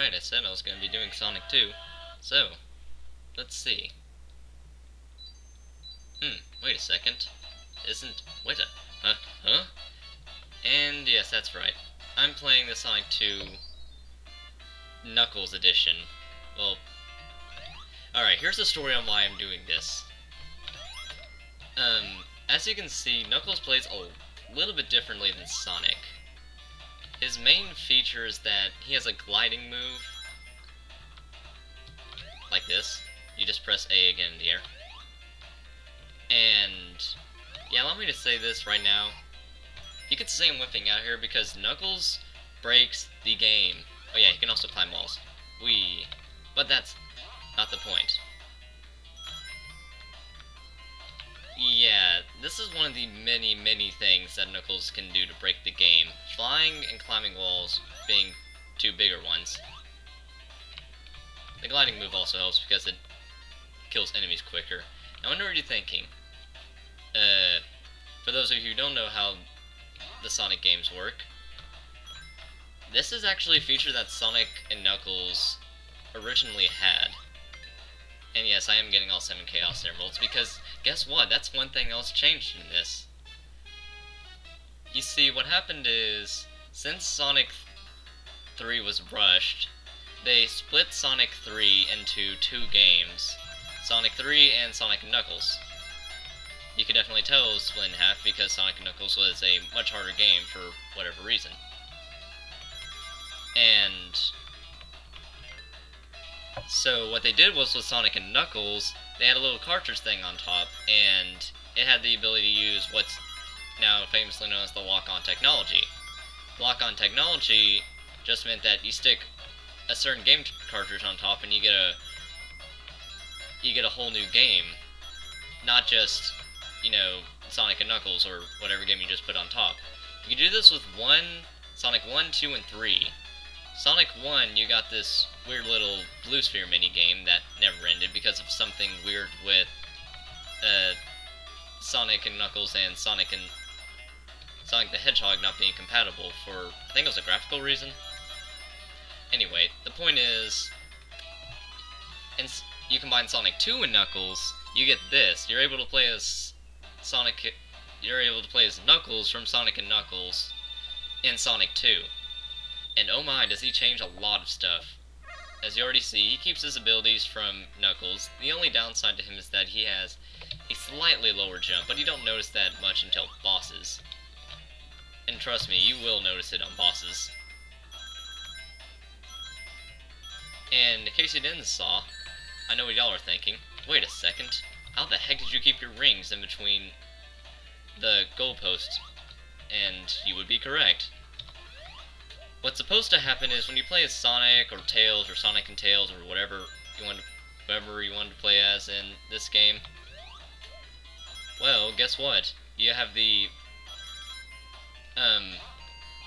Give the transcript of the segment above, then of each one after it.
Alright, I said I was going to be doing Sonic 2. So, let's see. Wait a second. Wait a... Huh? And yes, that's right. I'm playing the Sonic 2 Knuckles edition. Well, alright, here's the story on why I'm doing this. As you can see, Knuckles plays a little bit differently than Sonic. His main feature is that he has a gliding move, like this. You just press A again in the air. And, yeah, allow me to say this right now. You could say I'm whipping out here because Knuckles breaks the game. Oh yeah, he can also climb walls. Whee! But that's not the point. Yeah, this is one of the many things that Knuckles can do to break the game. Flying and climbing walls being two bigger ones. The gliding move also helps because it kills enemies quicker. Now I know what you're thinking. For those of you who don't know how the Sonic games work, this is actually a feature that Sonic and Knuckles originally had. And yes, I am getting all 7 Chaos Emeralds, because guess what? That's one thing else changed in this. You see, what happened is, since Sonic 3 was rushed, they split Sonic 3 into 2 games. Sonic 3 and Sonic & Knuckles. You can definitely tell it was split in half because Sonic & Knuckles was a much harder game for whatever reason. And so what they did was with Sonic & Knuckles, they had a little cartridge thing on top, and it had the ability to use what's now famously known as the lock-on technology. Lock-on technology just meant that you stick a certain game cartridge on top and you get a whole new game. Not just, you know, Sonic & Knuckles or whatever game you just put on top. You can do this with Sonic 1, 2, and 3. Sonic 1, you got this weird little blue sphere minigame that never ended because of something weird with Sonic and Knuckles and Sonic the Hedgehog not being compatible for, I think it was a graphical reason. Anyway, the point is, you combine Sonic 2 and Knuckles, you get this. You're able to play as Knuckles from Sonic and Knuckles in Sonic 2. And oh my, does he change a lot of stuff. As you already see, he keeps his abilities from Knuckles. The only downside to him is that he has a slightly lower jump, but you don't notice that much until bosses. And trust me, you will notice it on bosses. And in case you didn't saw, I know what y'all are thinking. Wait a second, how the heck did you keep your rings in between the goalpost? And you would be correct. What's supposed to happen is when you play as Sonic or Tails or Sonic and Tails or whatever you want to play as in this game, well, guess what? You have the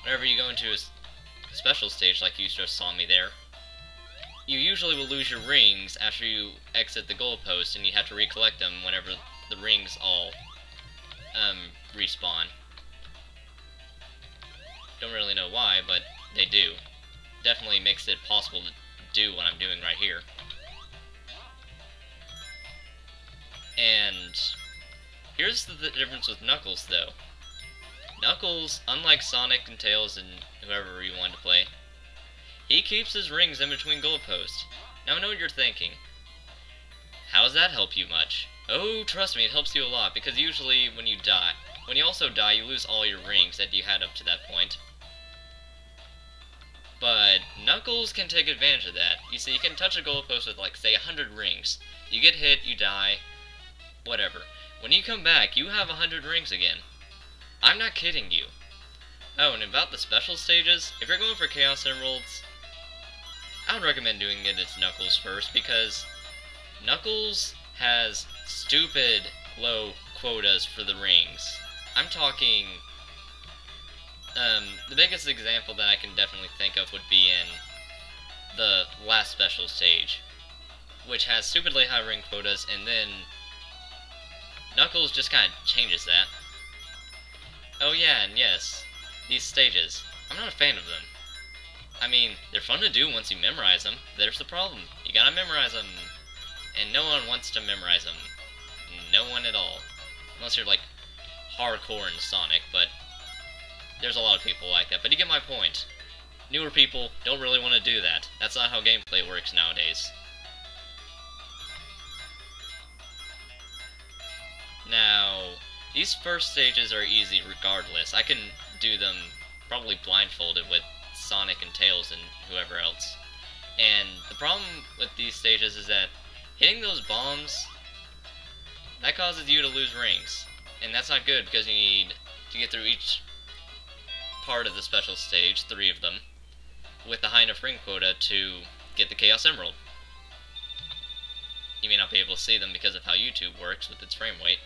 whenever you go into a special stage like you just saw me there, you usually will lose your rings after you exit the goalpost, and you have to recollect them whenever the rings all respawn. Don't really know why, but they do. Definitely makes it possible to do what I'm doing right here. And here's the difference with Knuckles, though. Knuckles, unlike Sonic and Tails and whoever you want to play, he keeps his rings in between goalposts. Now I know what you're thinking. How does that help you much? Oh, trust me, it helps you a lot, because usually when you also die, you lose all your rings that you had up to that point. But Knuckles can take advantage of that. You see, you can touch a goalpost with, like, say, 100 rings. You get hit, you die, whatever. When you come back, you have 100 rings again. I'm not kidding you. Oh, and about the special stages, if you're going for Chaos Emeralds, I would recommend doing it as Knuckles first, because Knuckles has stupid low quotas for the rings. I'm talking... the biggest example that I can definitely think of would be in the last special stage, which has stupidly high ring quotas, and then Knuckles just kind of changes that. Oh yeah, and yes, these stages, I'm not a fan of them. I mean, they're fun to do once you memorize them. There's the problem. You gotta memorize them. And no one wants to memorize them. No one at all. Unless you're, like, hardcore in Sonic, but there's a lot of people like that. But you get my point. Newer people don't really want to do that. That's not how gameplay works nowadays. Now, these first stages are easy regardless. I can do them probably blindfolded with Sonic and Tails and whoever else. And the problem with these stages is that hitting those bombs, that causes you to lose rings. And that's not good because you need to get through each part of the special stage, 3 of them, with the high enough ring quota to get the Chaos Emerald. You may not be able to see them because of how YouTube works with its frame rate,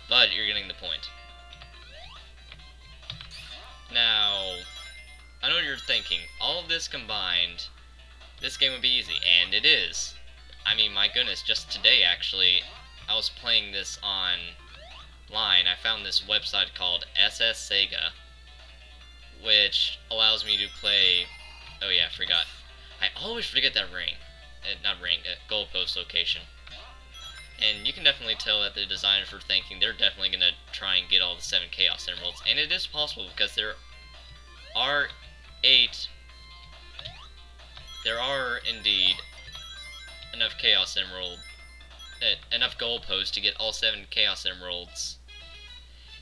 but you're getting the point. Now, I know what you're thinking, all of this combined, this game would be easy, and it is. I mean, my goodness, just today actually, I was playing this online. I found this website called SS Sega, which allows me to play, oh yeah, I forgot. I always forget that ring. Not ring, goalpost location. And you can definitely tell that the designers were thinking they're definitely going to try and get all the 7 Chaos Emeralds. And it is possible because there are indeed enough Chaos Emerald, enough goalposts to get all 7 Chaos Emeralds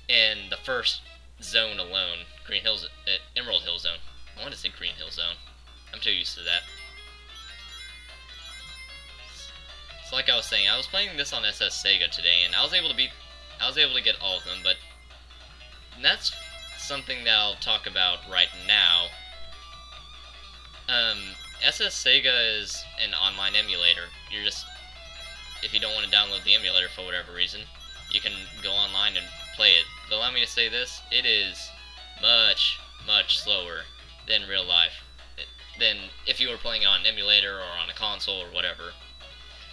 in the first zone alone. Emerald Hill Zone. I want to say Green Hill Zone. I'm too used to that. So like I was saying, I was playing this on SS Sega today, and I was able to get all of them, but that's something that I'll talk about right now. SS Sega is an online emulator. If you don't want to download the emulator for whatever reason, you can go online and play it. But allow me to say this, it is much, much slower than real life. Than if you were playing on an emulator or on a console or whatever.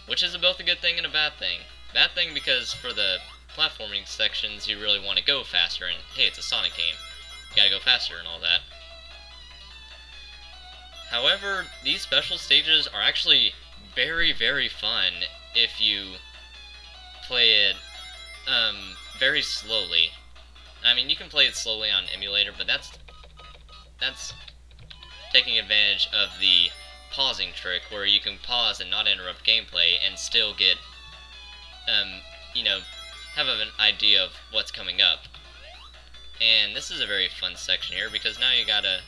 Which is both a good thing and a bad thing. Bad thing because for the platforming sections you really want to go faster, and hey, it's a Sonic game. You gotta go faster and all that. However, these special stages are actually very, very fun if you play it very slowly. I mean, you can play it slowly on emulator, but that's taking advantage of the pausing trick, where you can pause and not interrupt gameplay and still get, you know, have an idea of what's coming up. And this is a very fun section here, because now you gotta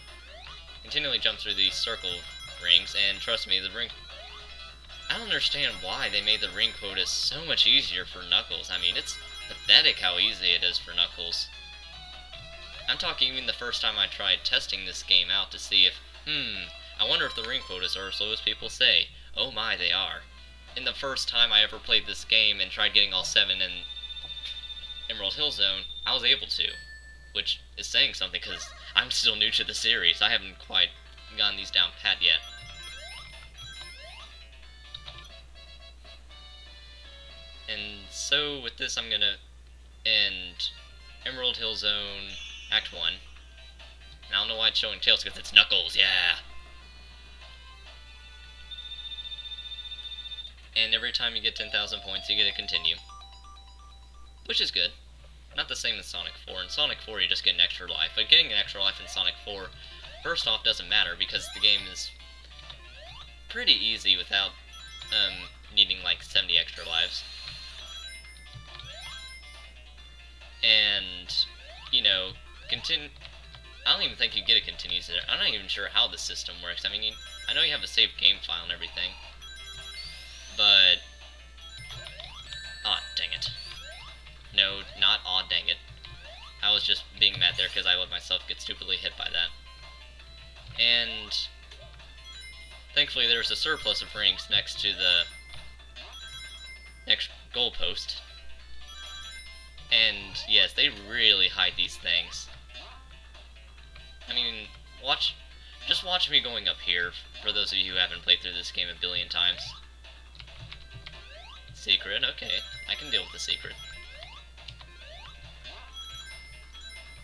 continually jump through these circle rings, and trust me, I don't understand why they made the ring quota so much easier for Knuckles. I mean, it's pathetic how easy it is for Knuckles. I'm talking even the first time I tried testing this game out to see if, I wonder if the ring quotas are as slow as people say. Oh my, they are. In the first time I ever played this game and tried getting all 7 in Emerald Hill Zone, I was able to. Which is saying something, because I'm still new to the series. I haven't quite gotten these down pat yet. And so with this I'm gonna end Emerald Hill Zone Act 1. And I don't know why it's showing Tails, because it's Knuckles, yeah! And every time you get 10,000 points, you get to continue. Which is good. Not the same as Sonic 4. In Sonic 4, you just get an extra life. But getting an extra life in Sonic 4, first off, doesn't matter, because the game is pretty easy without needing like 70 extra lives. And, you know, I don't even think you get a continues there. I'm not even sure how the system works. I mean, I know you have a saved game file and everything. But, aw, dang it. No, not aw, dang it. I was just being mad there because I let myself get stupidly hit by that. And thankfully there's a surplus of rings next to the next goalpost. And yes, they really hide these things. I mean, just watch me going up here, for those of you who haven't played through this game a billion times. Secret, okay, I can deal with the secret.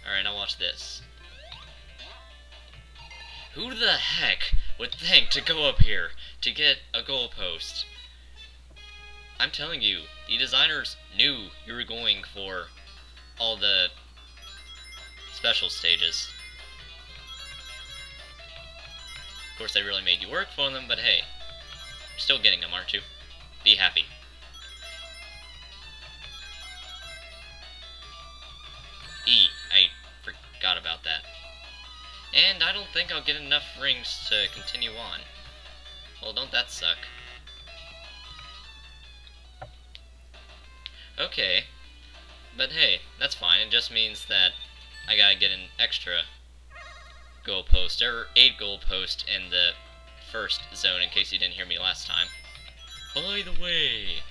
Alright, now watch this. Who the heck would think to go up here to get a goalpost? I'm telling you, the designers knew you were going for all the special stages. Of course, they really made you work for them, but hey, you're still getting them, aren't you? Be happy. I forgot about that. And I don't think I'll get enough rings to continue on. Well, don't that suck. Okay. But hey, that's fine. It just means that I gotta get an extra goalpost. There were 8 goalposts in the first zone, in case you didn't hear me last time. By the way,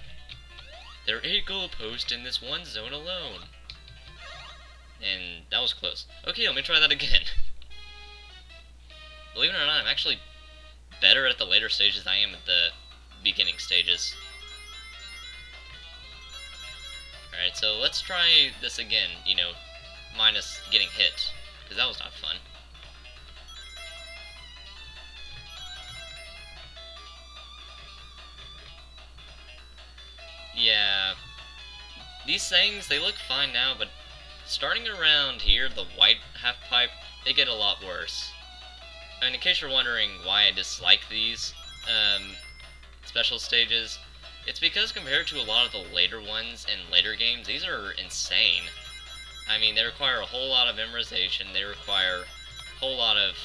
there are 8 goalposts in this one zone alone. And that was close. Okay, let me try that again. Believe it or not, I'm actually better at the later stages than I am at the beginning stages. Alright, so let's try this again, you know, minus getting hit, because that was not fun. Yeah, these things, they look fine now, but starting around here, the white half-pipe, they get a lot worse. And in case you're wondering why I dislike these special stages, it's because compared to a lot of the later ones in later games, these are insane. I mean, they require a whole lot of memorization, they require a whole lot of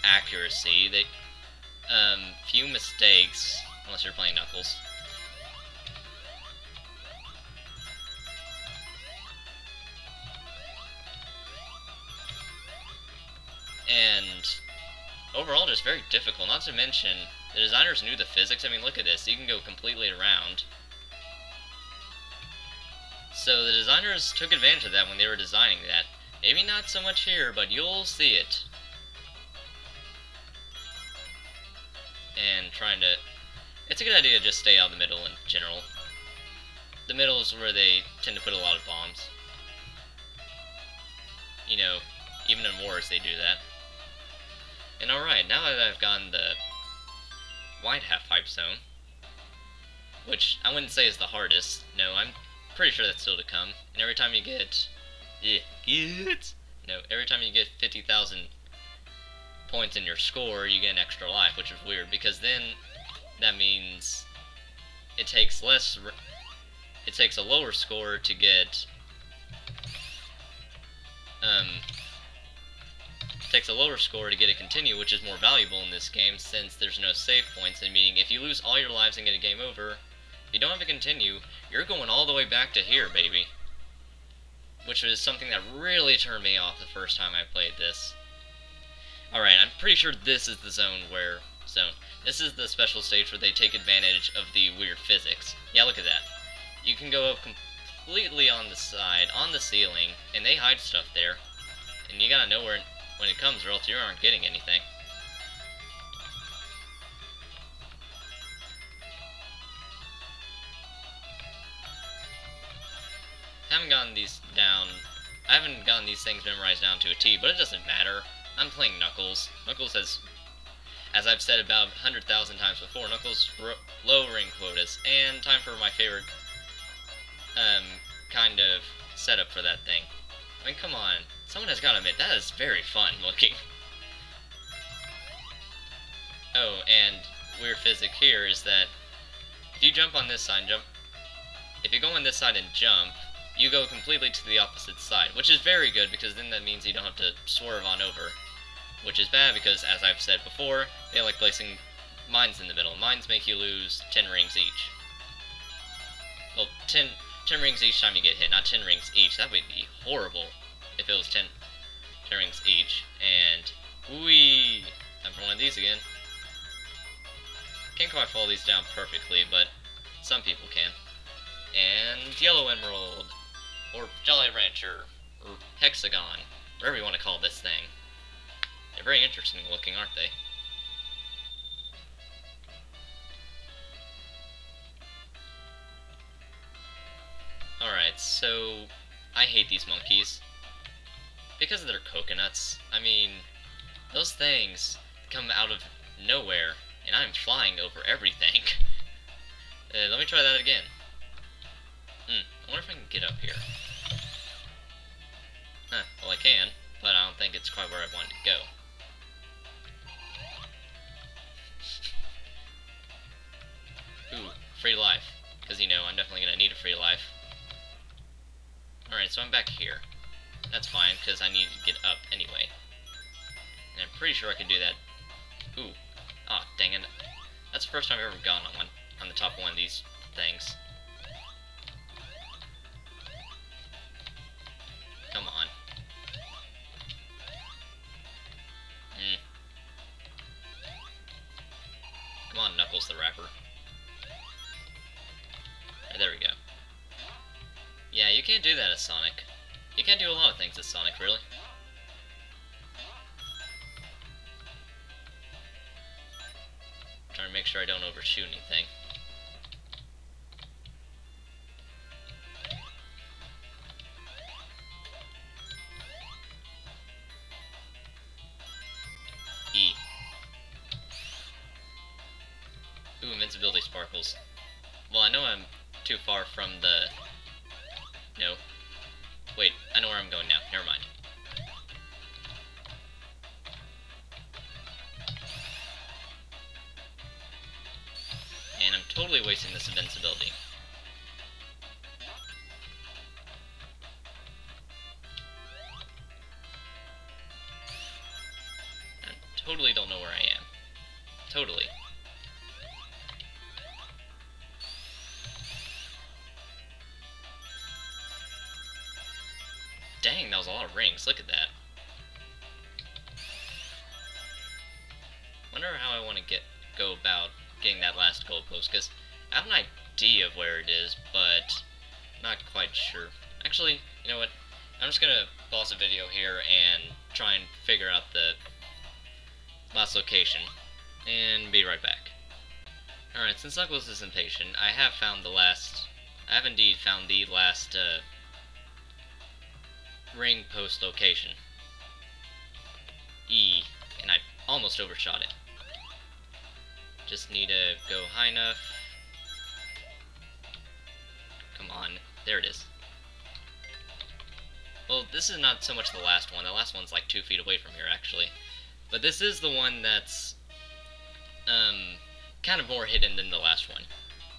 accuracy, they, few mistakes, unless you're playing Knuckles. And overall, just very difficult. Not to mention, the designers knew the physics. I mean, look at this. You can go completely around. So the designers took advantage of that when they were designing that. Maybe not so much here, but you'll see it. And trying to... It's a good idea to just stay out of the middle in general. The middle is where they tend to put a lot of bombs. You know, even in wars they do that. And alright, now that I've gotten the white half-pipe zone, which I wouldn't say is the hardest, no, I'm pretty sure that's still to come, and every time you get, every time you get 50,000 points in your score, you get an extra life, which is weird, because then that means it takes a lower score to get, takes a lower score to get a continue, which is more valuable in this game since there's no save points, and meaning if you lose all your lives and get a game over, if you don't have a continue, you're going all the way back to here, baby. Which was something that really turned me off the first time I played this. Alright, I'm pretty sure this is the this is the special stage where they take advantage of the weird physics. Yeah, look at that. You can go up completely on the side, on the ceiling, and they hide stuff there. And you gotta know where when it comes, or else you aren't getting anything. I haven't gotten these things memorized down to a T, but it doesn't matter. I'm playing Knuckles. Knuckles has, as I've said about 100,000 times before, Knuckles low ring quotas, and time for my favorite kind of setup for that thing. I mean, come on. Someone has got to admit, that is very fun looking. Oh, and weird physics here is that if you jump on this side, if you go on this side and jump, you go completely to the opposite side, which is very good because then that means you don't have to swerve on over. Which is bad because, as I've said before, they like placing mines in the middle. Mines make you lose 10 rings each. Well, 10 rings each time you get hit, not 10 rings each. That would be horrible if it was 10 rings each. And, whee! Time for one of these again. Can't quite follow these down perfectly, but some people can. And Yellow Emerald, or Jolly Rancher, or Hexagon, whatever you want to call this thing. They're very interesting looking, aren't they? Alright, so I hate these monkeys. Because of their coconuts. I mean, those things, come out of nowhere, and I'm flying over everything. Let me try that again. I wonder if I can get up here. Huh, well I can, but I don't think it's quite where I want to go. Ooh, free life. Because, you know, I'm definitely going to need a free life. Alright, so I'm back here. That's fine, because I need to get up anyway. And I'm pretty sure I can do that. Ooh. Aw, dang it. That's the first time I've ever gone on the top of one of these things. Come on. Come on, Knuckles the Rapper. There we go. Yeah, you can't do that as Sonic. You can't do a lot of things as Sonic, really. Trying to make sure I don't overshoot anything. E. Ooh, invincibility sparkles. Well, I know I'm too far from the... No. Wait, I know where I'm going now. Never mind. And I'm totally wasting this invincibility. I totally don't know where I am. Totally. Dang, that was a lot of rings. Look at that. Wonder how I want to go about getting that last gold post, because I have an idea of where it is, but not quite sure. Actually, you know what? I'm just gonna pause the video here and try and figure out the last location, and be right back. Alright, since Knuckles is impatient, I have indeed found the last, ring post location. E, and I almost overshot it. Just need to go high enough. Come on, there it is. Well, this is not so much the last one. The last one's like 2 feet away from here, actually. But this is the one that's, kind of more hidden than the last one.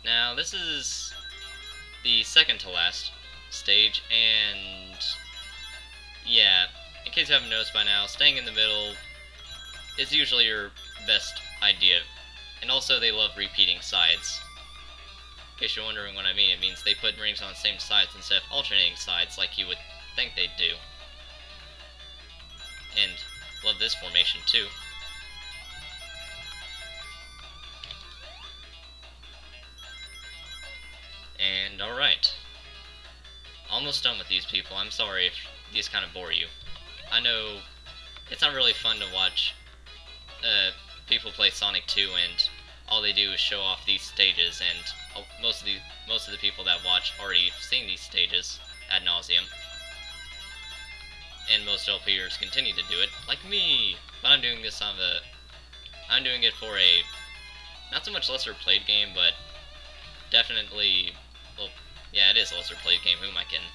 Now, this is the second to last stage, and yeah, in case you haven't noticed by now, staying in the middle is usually your best idea. And also, they love repeating sides. In case you're wondering what I mean, it means they put rings on the same sides instead of alternating sides like you would think they'd do. And love this formation too. And alright. Almost done with these people. I'm sorry if these kind of bore you. I know it's not really fun to watch people play Sonic 2 and all they do is show off these stages, and most of the people that watch already have seen these stages ad nauseum. And most LPers continue to do it, like me. But I'm doing this I'm doing it for a not so much lesser played game, but definitely, well, yeah, it is a lesser played game. Who am I kidding?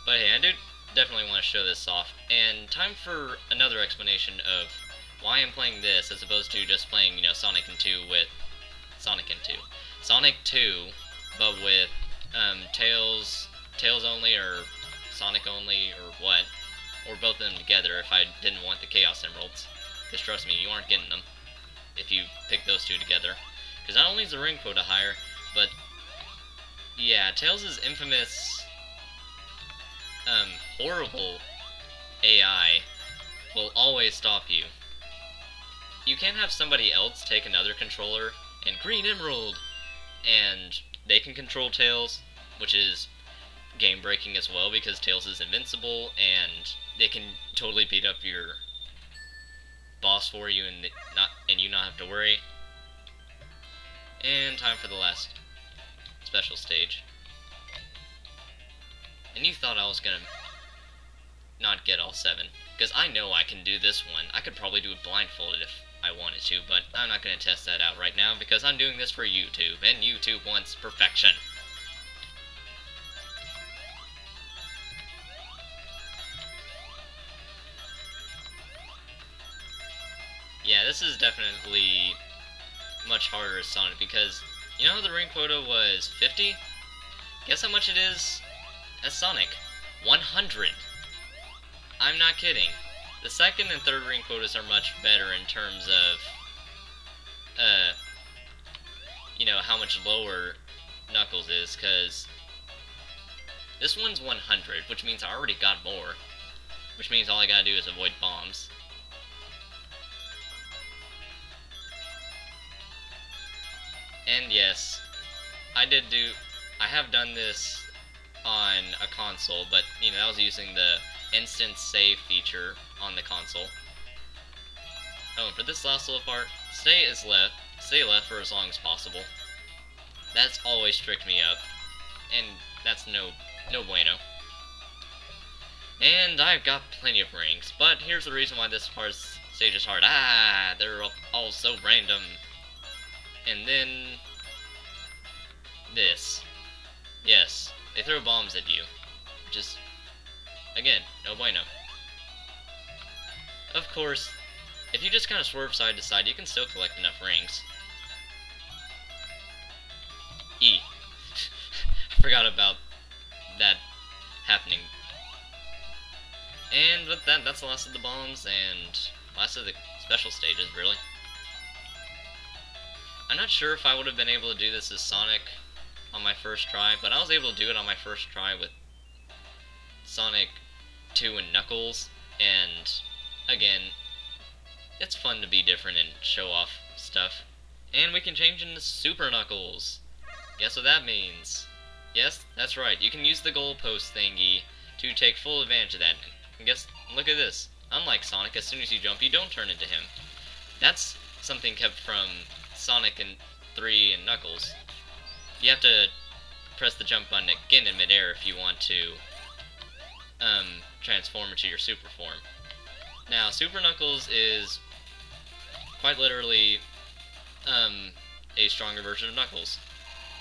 But hey, I do definitely want to show this off, and time for another explanation of why I'm playing this as opposed to just playing, you know, Sonic and 2 with Sonic and 2. Sonic 2, but with Tails only, or Sonic only, or what, or both of them together if I didn't want the Chaos Emeralds. Because trust me, you aren't getting them if you pick those two together. Because not only is the ring quota higher, but yeah, Tails' infamous horrible AI will always stop you. You can't have somebody else take another controller and Green Emerald, and they can control Tails, which is game breaking as well because Tails is invincible and they can totally beat up your boss for you and you not have to worry. And time for the last special stage. And you thought I was gonna not get all 7. Because I know I can do this one. I could probably do it blindfolded if I wanted to, but I'm not going to test that out right now because I'm doing this for YouTube, and YouTube wants perfection. Yeah, this is definitely much harder as Sonic because, you know, the ring quota was 50? Guess how much it is as Sonic? 100! I'm not kidding. The second and third ring quotas are much better in terms of, you know, how much lower Knuckles is, because this one's 100, which means I already got more, which means all I gotta do is avoid bombs. And yes, I have done this on a console, but, you know, I was using the instant save feature on the console. Oh, and for this last little part, stay left for as long as possible. That's always tricked me up, and that's no bueno. And I've got plenty of rings, but here's the reason why this stage is hard. They're all so random. And then this. Yes, they throw bombs at you, which is, again, no bueno. Of course, if you just kind of swerve side to side, you can still collect enough rings. E. I forgot about that happening. And with that, that's the last of the bombs, and last of the special stages, really. I'm not sure if I would have been able to do this as Sonic on my first try, but I was able to do it on my first try with Sonic 2 and Knuckles, and again, it's fun to be different and show off stuff. And we can change into Super Knuckles. Guess what that means? Yes, that's right, you can use the goalpost thingy to take full advantage of that. And guess, look at this. Unlike Sonic, as soon as you jump, you don't turn into him. That's something kept from Sonic and 3 and Knuckles. You have to press the jump button again in midair if you want to transform into your super form. Now, Super Knuckles is quite literally a stronger version of Knuckles.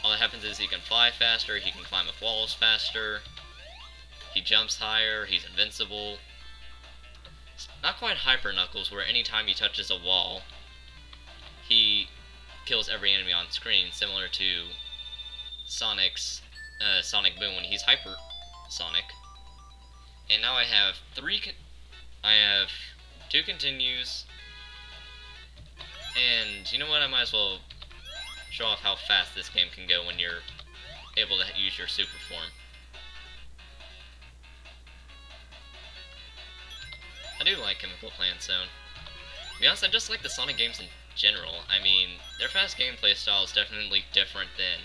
All that happens is he can fly faster, he can climb up walls faster, he jumps higher, he's invincible. It's not quite Hyper Knuckles, where anytime he touches a wall, he kills every enemy on screen, similar to Sonic's Sonic Boom when he's Hyper Sonic. And now I have two continues, and you know what, I might as well show off how fast this game can go when you're able to use your super form. I do like Chemical Plant Zone. To be honest, I just like the Sonic games in general. I mean, their fast gameplay style is definitely different than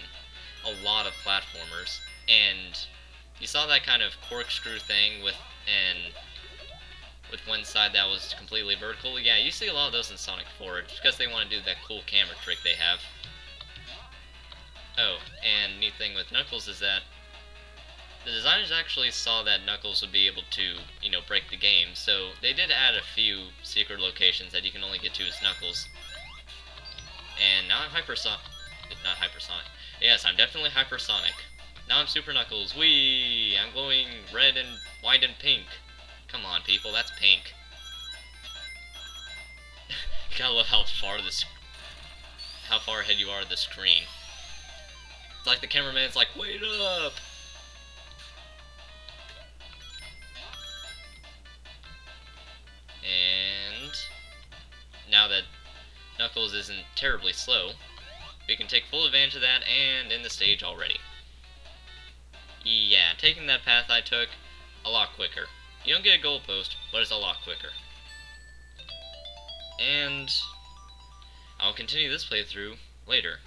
a lot of platformers, and you saw that kind of corkscrew thing with one side that was completely vertical. Yeah, you see a lot of those in Sonic 4, it's because they want to do that cool camera trick they have. Oh, and neat thing with Knuckles is that the designers actually saw that Knuckles would be able to, you know, break the game, so they did add a few secret locations that you can only get to as Knuckles. And now I'm not hypersonic. Yes, I'm definitely hypersonic. Now I'm Super Knuckles. Whee! I'm glowing red and white and pink. Come on, people, that's pink. You gotta love how far ahead you are of the screen. It's like the cameraman's like, wait up! And now that Knuckles isn't terribly slow, we can take full advantage of that and end the stage already. Yeah, taking that path I took, a lot quicker. You don't get a goalpost, but it's a lot quicker. And I'll continue this playthrough later.